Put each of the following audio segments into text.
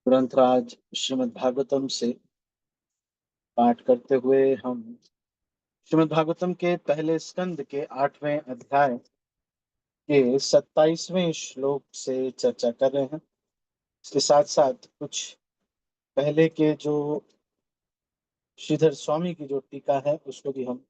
ग्रंथराज श्रीमद् भागवतम से पाठ करते हुए हम श्रीमद् भागवतम के पहले स्कंद के 8वें अध्याय के 27वें श्लोक से चर्चा कर रहे हैं। इसके साथ साथ कुछ पहले के जो श्रीधर स्वामी की जो टीका है उसको भी हम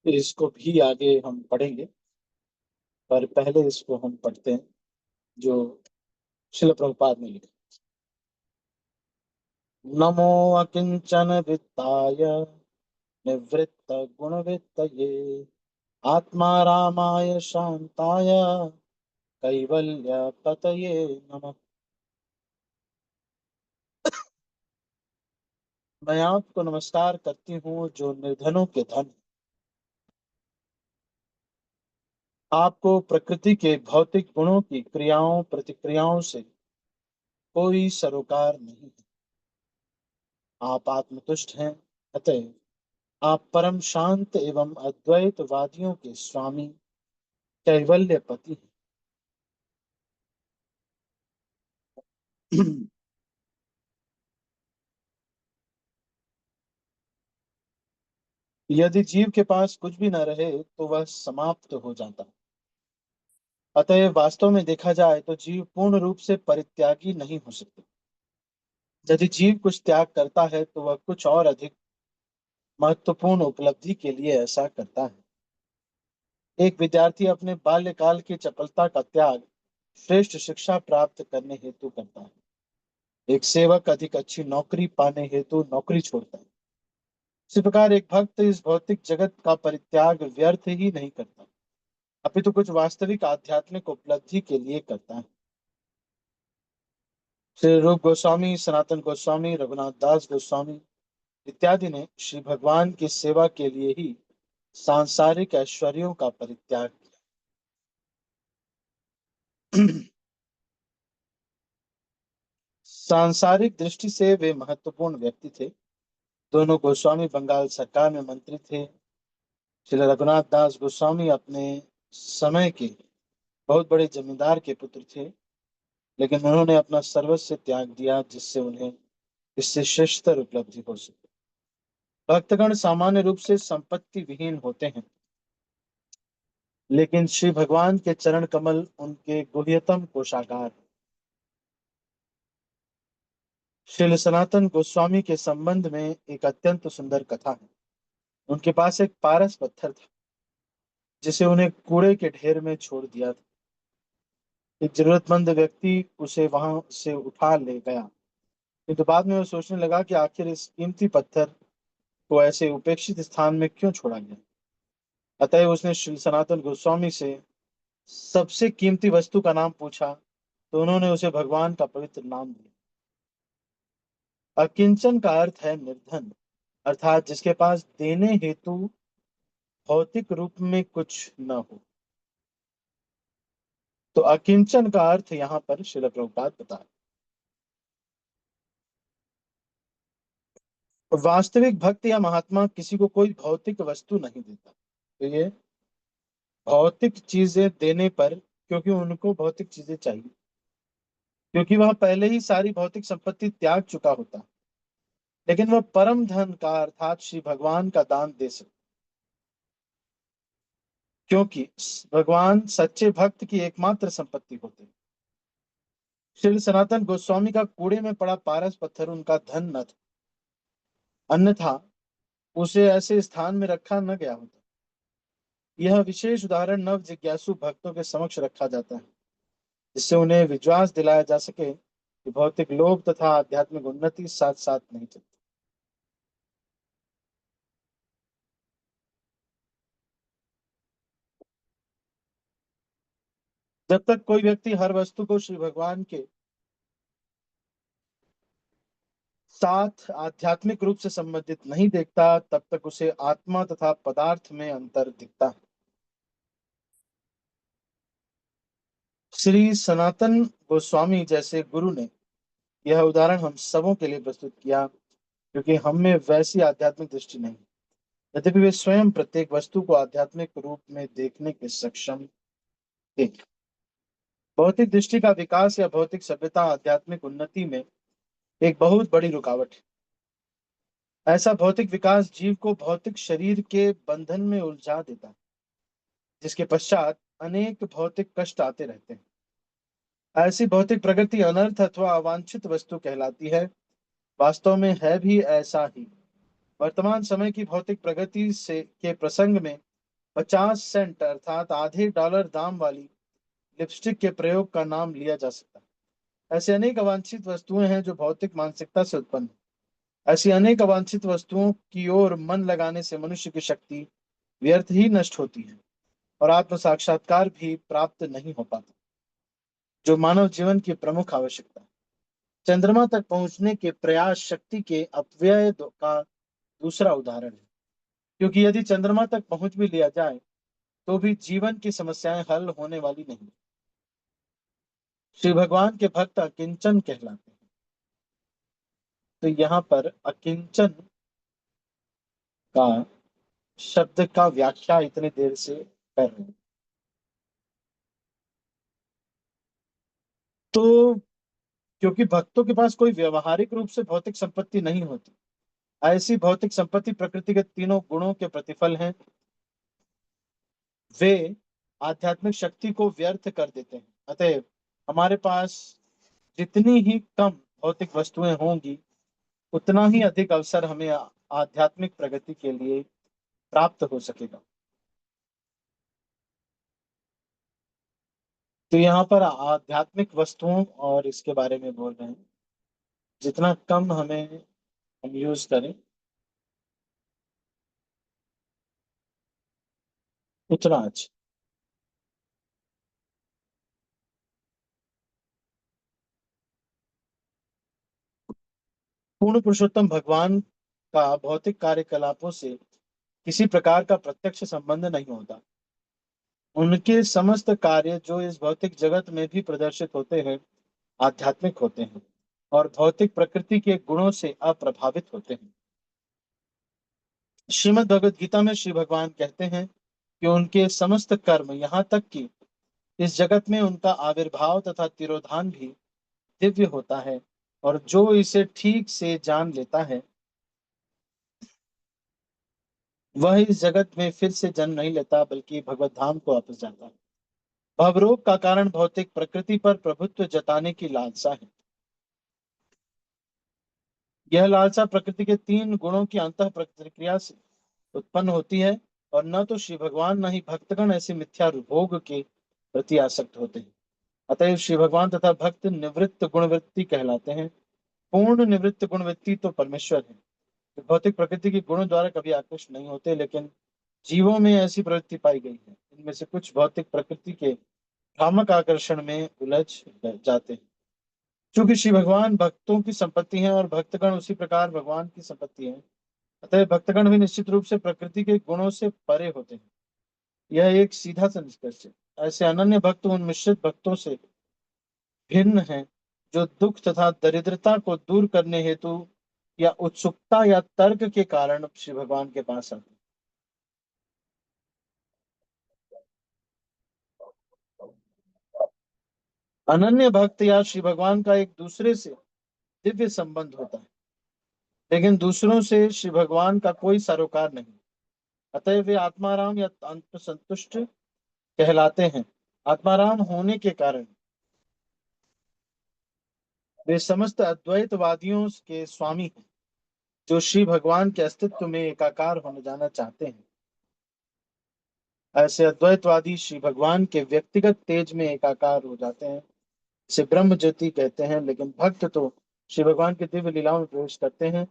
फिर इसको भी आगे हम पढ़ेंगे, पर पहले इसको हम पढ़ते हैं जो शिल प्रभुपाद ने लिखा। नमो अकिंचन वित्ताय निवृत्त गुणवित्तये आत्मा रामाय शांताय कैवल्य पतये नमः। मैं आपको नमस्कार करती हूँ जो निर्धनों के धन। आपको प्रकृति के भौतिक गुणों की क्रियाओं प्रतिक्रियाओं से कोई सरोकार नहीं है। आप आत्मतुष्ट हैं, अतः आप परम शांत एवं अद्वैतवादियों के स्वामी कैवल्यपति हैं। यदि जीव के पास कुछ भी न रहे तो वह समाप्त हो जाता है। अतः वास्तव में देखा जाए तो जीव पूर्ण रूप से परित्यागी नहीं हो सकते। यदि जीव कुछ त्याग करता है तो वह कुछ और अधिक महत्वपूर्ण उपलब्धि के लिए ऐसा करता है। एक विद्यार्थी अपने बाल्यकाल की चपलता का त्याग श्रेष्ठ शिक्षा प्राप्त करने हेतु करता है। एक सेवक अधिक अच्छी नौकरी पाने हेतु नौकरी छोड़ता है। इसी प्रकार एक भक्त इस भौतिक जगत का परित्याग व्यर्थ ही नहीं करता, अपितु कुछ वास्तविक आध्यात्मिक उपलब्धि के लिए करता है। श्री रूप गोस्वामी, सनातन गोस्वामी, रघुनाथ दास गोस्वामी इत्यादि ने श्री भगवान की सेवा के लिए ही सांसारिक ऐश्वर्यों का परित्याग किया। सांसारिक दृष्टि से वे महत्वपूर्ण व्यक्ति थे। दोनों गोस्वामी बंगाल सरकार में मंत्री थे। श्री रघुनाथ दास गोस्वामी अपने समय के बहुत बड़े जमींदार के पुत्र थे, लेकिन उन्होंने अपना सर्वस्व त्याग दिया जिससे उन्हें इससे श्रेष्ठतर उपलब्धि हो सके। भक्तगण सामान्य रूप से संपत्ति विहीन होते हैं, लेकिन श्री भगवान के चरण कमल उनके गुह्यतम कोषागार हैं। श्री सनातन गोस्वामी के संबंध में एक अत्यंत सुंदर कथा है। उनके पास एक पारस पत्थर था जिसे उन्हें कूड़े के ढेर में छोड़ दिया था। एक जरूरतमंद व्यक्ति उसे वहां से उठा ले गया, किंतु बाद में वो सोचने लगा कि आखिर इस कीमती पत्थर को ऐसे उपेक्षित स्थान में क्यों छोड़ा गया। अतः उसने श्री सनातन गोस्वामी से सबसे कीमती वस्तु का नाम पूछा, तो उन्होंने उसे भगवान का पवित्र नाम दिया। अकिंचन का अर्थ है निर्धन, अर्थात जिसके पास देने हेतु भौतिक रूप में कुछ न हो। तो अकिंचन का अर्थ यहाँ पर श्रील प्रभुपाद बता रहे। वास्तविक भक्त या महात्मा किसी को कोई भौतिक वस्तु नहीं देता। तो ये भौतिक चीजें देने पर, क्योंकि उनको भौतिक चीजें चाहिए, क्योंकि वह पहले ही सारी भौतिक संपत्ति त्याग चुका होता है, लेकिन वह परम धन का अर्थात श्री भगवान का दान दे सकता, क्योंकि भगवान सच्चे भक्त की एकमात्र संपत्ति होते हैं। श्री सनातन गोस्वामी का कूड़े में पड़ा पारस पत्थर उनका धन न था, अन्यथा उसे ऐसे स्थान में रखा न गया होता। यह विशेष उदाहरण नव जिज्ञासु भक्तों के समक्ष रखा जाता है, जिससे उन्हें विश्वास दिलाया जा सके कि भौतिक लोभ तथा आध्यात्मिक उन्नति साथ साथ नहीं चलती। जब तक कोई व्यक्ति हर वस्तु को श्री भगवान के साथ आध्यात्मिक रूप से संबंधित नहीं देखता, तब तक उसे आत्मा तथा पदार्थ में अंतर दिखता है। श्री सनातन गोस्वामी जैसे गुरु ने यह उदाहरण हम सबों के लिए प्रस्तुत किया, क्योंकि हम में वैसी आध्यात्मिक दृष्टि नहीं, यद्यपि वे स्वयं प्रत्येक वस्तु को आध्यात्मिक रूप में देखने के सक्षम थे। भौतिक दृष्टि का विकास या भौतिक सभ्यता आध्यात्मिक उन्नति में एक बहुत बड़ी रुकावट है। ऐसा भौतिक विकास जीव को भौतिक शरीर के बंधन में उलझा देता है, जिसके पश्चात अनेक भौतिक कष्ट आते रहते हैं। ऐसी भौतिक प्रगति अनर्थ अथवा अवांछित वस्तु कहलाती है। वास्तव में है भी ऐसा ही। वर्तमान समय की भौतिक प्रगति से के प्रसंग में 50 सेंट अर्थात आधे डॉलर दाम वाली लिपस्टिक के प्रयोग का नाम लिया जा सकता है। ऐसे अनेक अवांछित वस्तुएं हैं जो भौतिक मानसिकता से उत्पन्न हैं। ऐसी अनेक अवांछित वस्तुओं की ओर मन लगाने से मनुष्य की शक्ति व्यर्थ ही नष्ट होती है और आत्म साक्षात्कार भी प्राप्त नहीं हो पाता, जो मानव जीवन की प्रमुख आवश्यकता है। चंद्रमा तक पहुंचने के प्रयास शक्ति के अपव्यय का दूसरा उदाहरण है, क्योंकि यदि चंद्रमा तक पहुंच भी लिया जाए तो भी जीवन की समस्याएं हल होने वाली नहीं। श्री भगवान के भक्त अकिंचन कहलाते हैं। तो यहाँ पर अकिंचन का शब्द का व्याख्या इतनी देर से कर रहे हैं। तो क्योंकि भक्तों के पास कोई व्यवहारिक रूप से भौतिक संपत्ति नहीं होती, ऐसी भौतिक संपत्ति प्रकृति के तीनों गुणों के प्रतिफल हैं। वे आध्यात्मिक शक्ति को व्यर्थ कर देते हैं। अतएव हमारे पास जितनी ही कम भौतिक वस्तुएं होंगी, उतना ही अधिक अवसर हमें आध्यात्मिक प्रगति के लिए प्राप्त हो सकेगा। तो यहाँ पर आध्यात्मिक वस्तुओं और इसके बारे में बोल रहे हैं, जितना कम हमें हम यूज करें उतना अच्छा। पूर्ण पुरुषोत्तम भगवान का भौतिक कार्यकलापों से किसी प्रकार का प्रत्यक्ष संबंध नहीं होता। उनके समस्त कार्य जो इस भौतिक जगत में भी प्रदर्शित होते हैं, आध्यात्मिक होते हैं और भौतिक प्रकृति के गुणों से अप्रभावित होते हैं। श्रीमद् भगवद गीता में श्री भगवान कहते हैं कि उनके समस्त कर्म, यहाँ तक कि इस जगत में उनका आविर्भाव तथा तिरोधान भी दिव्य होता है, और जो इसे ठीक से जान लेता है वह इस जगत में फिर से जन्म नहीं लेता, बल्कि भगवत धाम को वापस जाता है। भवरोग का कारण भौतिक प्रकृति पर प्रभुत्व जताने की लालसा है। यह लालसा प्रकृति के तीन गुणों की अंतः प्रतिक्रिया से उत्पन्न होती है, और न तो श्री भगवान न ही भक्तगण ऐसे मिथ्या भोग के प्रति आसक्त होते हैं। अतएव श्री भगवान तथा भक्त निवृत्त गुणवृत्ति कहलाते हैं। पूर्ण निवृत्त गुणवृत्ति तो परमेश्वर है, जो भौतिक प्रकृति के गुणों द्वारा कभी आकृष्ट नहीं होते, लेकिन जीवों में ऐसी प्रवृत्ति पाई गई है। इनमें से कुछ भौतिक प्रकृति के भ्रामक आकर्षण में उलझ जाते हैं। चूंकि श्री भगवान भक्तों की संपत्ति हैं और भक्तगण उसी प्रकार भगवान की संपत्ति हैं, अतः भक्तगण भी निश्चित रूप से प्रकृति के गुणों से परे होते हैं। यह एक सीधा सा निष्कर्ष है। ऐसे अनन्य भक्त उन मिश्रित भक्तों से भिन्न हैं, जो दुख तथा दरिद्रता को दूर करने हेतु या उत्सुकता या तर्क के कारण श्री भगवान के पास आते हैं। अनन्य भक्त या श्री भगवान का एक दूसरे से दिव्य संबंध होता है, लेकिन दूसरों से श्री भगवान का कोई सरोकार नहीं। अतः वे आत्माराम या अंत संतुष्ट कहलाते हैं। आत्माराम होने के कारण वे समस्त अद्वैतवादियों के स्वामी हैं, जो श्री भगवान के अस्तित्व में एकाकार होने जाना चाहते हैं। ऐसे अद्वैतवादी श्री भगवान के व्यक्तिगत तेज में एकाकार हो जाते हैं, इसे ब्रह्म ज्योति कहते हैं। लेकिन भक्त तो श्री भगवान के दिव्य लीलाओं में प्रवेश करते हैं,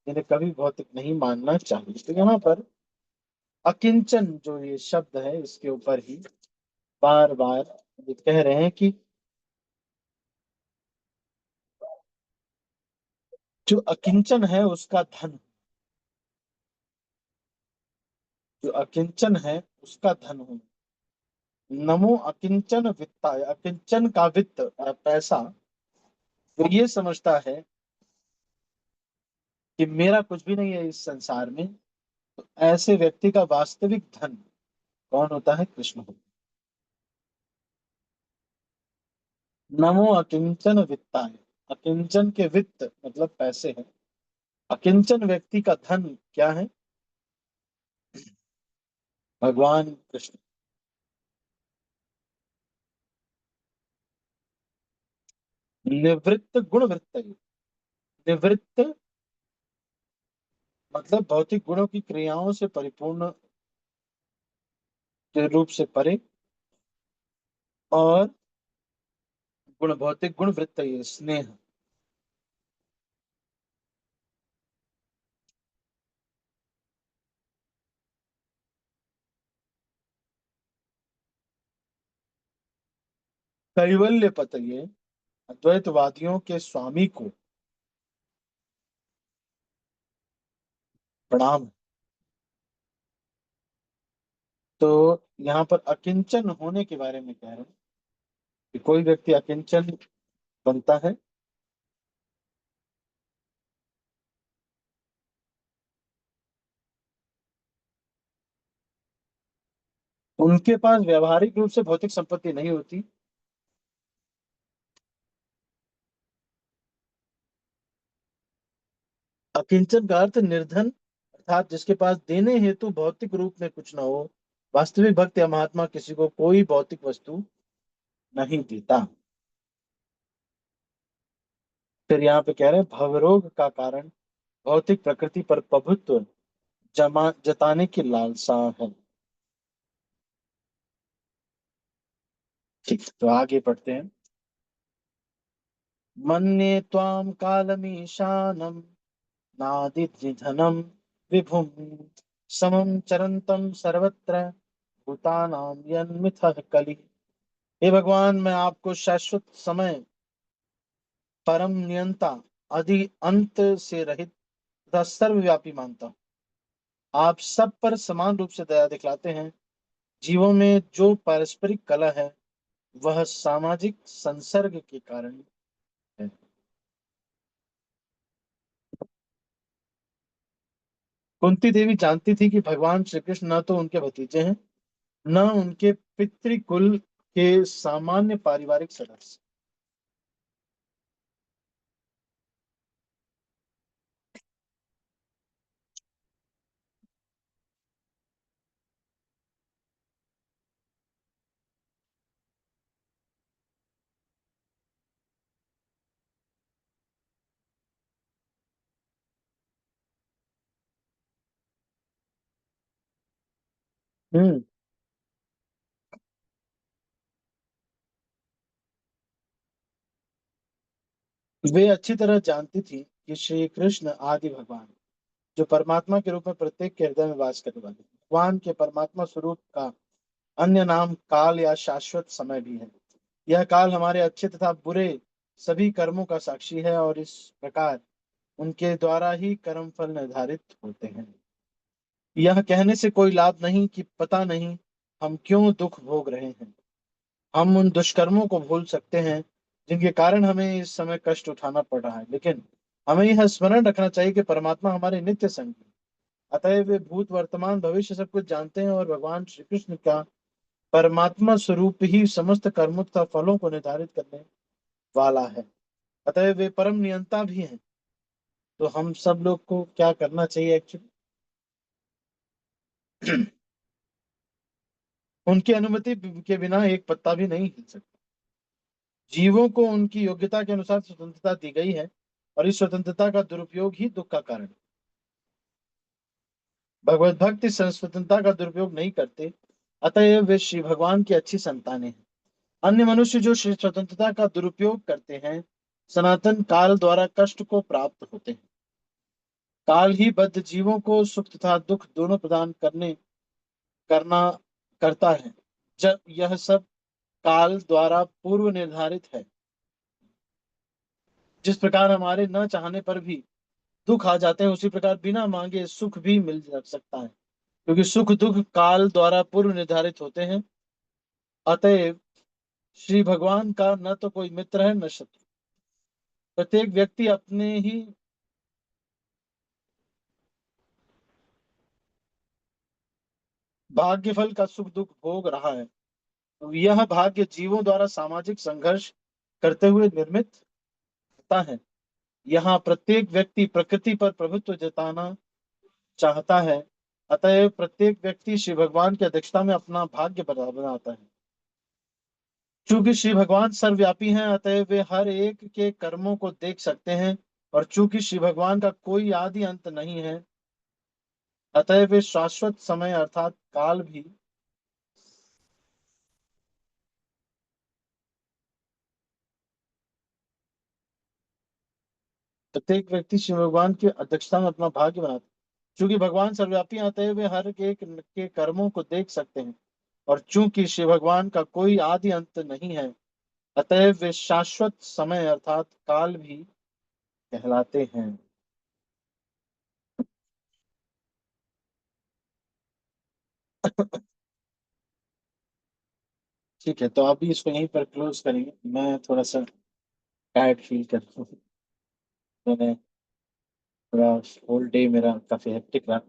जिन्हें कभी भौतिक नहीं मानना चाहिए। तो यहाँ पर अकिंचन जो ये शब्द है, इसके ऊपर ही बार बार कह रहे हैं कि जो अकिंचन है उसका धन, जो अकिंचन है उसका धन हो। नमो अकिंचन वित्ताय, अकिंचन का वित्त पैसा, वो ये समझता है कि मेरा कुछ भी नहीं है इस संसार में, तो ऐसे व्यक्ति का वास्तविक धन कौन होता है? कृष्ण होता है। नमो अकिंचन वित्ताय, अकिंचन के वित्त मतलब पैसे हैं, अकिंचन व्यक्ति का धन क्या है? भगवान कृष्ण। निवृत्त गुण वृत्त, निवृत्त मतलब भौतिक गुणों की क्रियाओं से परिपूर्ण के रूप से परे, और गुण भौतिक गुण वृत्त ये स्नेह। कैवल्य पतये, अद्वैतवादियों के स्वामी को प्रणाम। तो यहाँ पर अकिंचन होने के बारे में कह रहे हैं कि कोई व्यक्ति अकिंचन बनता है, उनके पास व्यवहारिक रूप से भौतिक संपत्ति नहीं होती। अकिंचन का अर्थ निर्धन, अर्थात जिसके पास देने हेतु भौतिक रूप में कुछ न हो। वास्तविक भक्त या महात्मा किसी को कोई भौतिक वस्तु नहीं देता। फिर यहाँ पे कह रहे हैं भवरोग का कारण भौतिक प्रकृति पर प्रभुत्व जमा जताने की लालसा है। ठीक, तो आगे पढ़ते हैं। मन्ये त्वाम कालमीशानम नादिधनम विभुम समम चरंतम सर्वत्र भूतानां यन्मिथः कलि। हे भगवान, मैं आपको शाश्वत समय, परम नियंता, आदि अंत से रहित तथा सर्वव्यापी मानता हूँ। आप सब पर समान रूप से दया दिखलाते हैं। जीवों में जो पारस्परिक कला है वह सामाजिक संसर्ग के कारण है। कुंती देवी जानती थी कि भगवान श्री कृष्ण न तो उनके भतीजे हैं, न उनके पितृकुल के सामान्य पारिवारिक सदस्य। हम्म। वे अच्छी तरह जानती थी कि श्री कृष्ण आदि भगवान, जो परमात्मा के रूप में प्रत्येक के हृदय में वास करने वाले हैं। भगवान के परमात्मा स्वरूप का अन्य नाम काल या शाश्वत समय भी है। यह काल हमारे अच्छे तथा बुरे सभी कर्मों का साक्षी है, और इस प्रकार उनके द्वारा ही कर्म फल निर्धारित होते हैं। यह कहने से कोई लाभ नहीं कि पता नहीं हम क्यों दुख भोग रहे हैं। हम उन दुष्कर्मों को भूल सकते हैं जिनके कारण हमें इस समय कष्ट उठाना पड़ रहा है, लेकिन हमें यह स्मरण रखना चाहिए कि परमात्मा हमारे नित्य संगी हैं। अतः वे भूत वर्तमान भविष्य सब कुछ जानते हैं, और भगवान श्री कृष्ण का परमात्मा स्वरूप ही समस्त कर्मों तथा फलों को निर्धारित करने वाला है। अतः वे परम नियंता भी हैं। तो हम सब लोग को क्या करना चाहिए एक्चुअली? उनकी अनुमति के बिना एक पत्ता भी नहीं हिल सकता। जीवों को उनकी योग्यता के अनुसार स्वतंत्रता दी गई है, और इस स्वतंत्रता का दुरुपयोग ही दुख का कारण है। भगवत भक्त इस स्वतंत्रता का दुरुपयोग नहीं करते, अतः वे श्री भगवान की अच्छी संतानें हैं। अन्य मनुष्य जो श्री स्वतंत्रता का दुरुपयोग करते हैं, सनातन काल द्वारा कष्ट को प्राप्त होते हैं। काल ही बद्ध जीवों को सुख तथा दुख दोनों प्रदान करना करता है। जब यह सब काल द्वारा पूर्व निर्धारित है। जिस प्रकार हमारे न चाहने पर भी दुख आ जाते हैं, उसी प्रकार बिना मांगे सुख भी मिल सकता है, क्योंकि सुख दुख काल द्वारा पूर्व निर्धारित होते हैं। अतएव श्री भगवान का न तो कोई मित्र है न शत्रु। प्रत्येक व्यक्ति अपने ही भाग्य फल का सुख दुख भोग रहा है। यह भाग्य जीवों द्वारा सामाजिक संघर्ष करते हुए निर्मित होता है। यहाँ प्रत्येक व्यक्ति प्रकृति पर प्रभुत्व जताना चाहता है। अतएव प्रत्येक व्यक्ति श्री भगवान की अध्यक्षता में अपना भाग्य बनाता है। चूंकि श्री भगवान सर्वव्यापी हैं, अतएव वे हर एक के कर्मों को देख सकते हैं। और चूंकि श्री भगवान का कोई आदि अंत नहीं है, अतएव वे शाश्वत समय अर्थात काल भी प्रत्येक व्यक्ति शिव भगवान की अध्यक्षता में अपना भाग्य बनाते हैं। चूंकि भगवान सर्वव्यापी हैं, अतएव वे हर एक के कर्मों को देख सकते हैं। और चूंकि शिव भगवान का कोई आदि अंत नहीं है, अतएव वे शाश्वत समय अर्थात काल भी कहलाते हैं। ठीक है, तो अभी इसको यहीं पर क्लोज करेंगे। मैं थोड़ा सा टायर्ड फील कर रहा हूँ। मैंने पूरा होल डे मेरा काफी हेक्टिक रहा।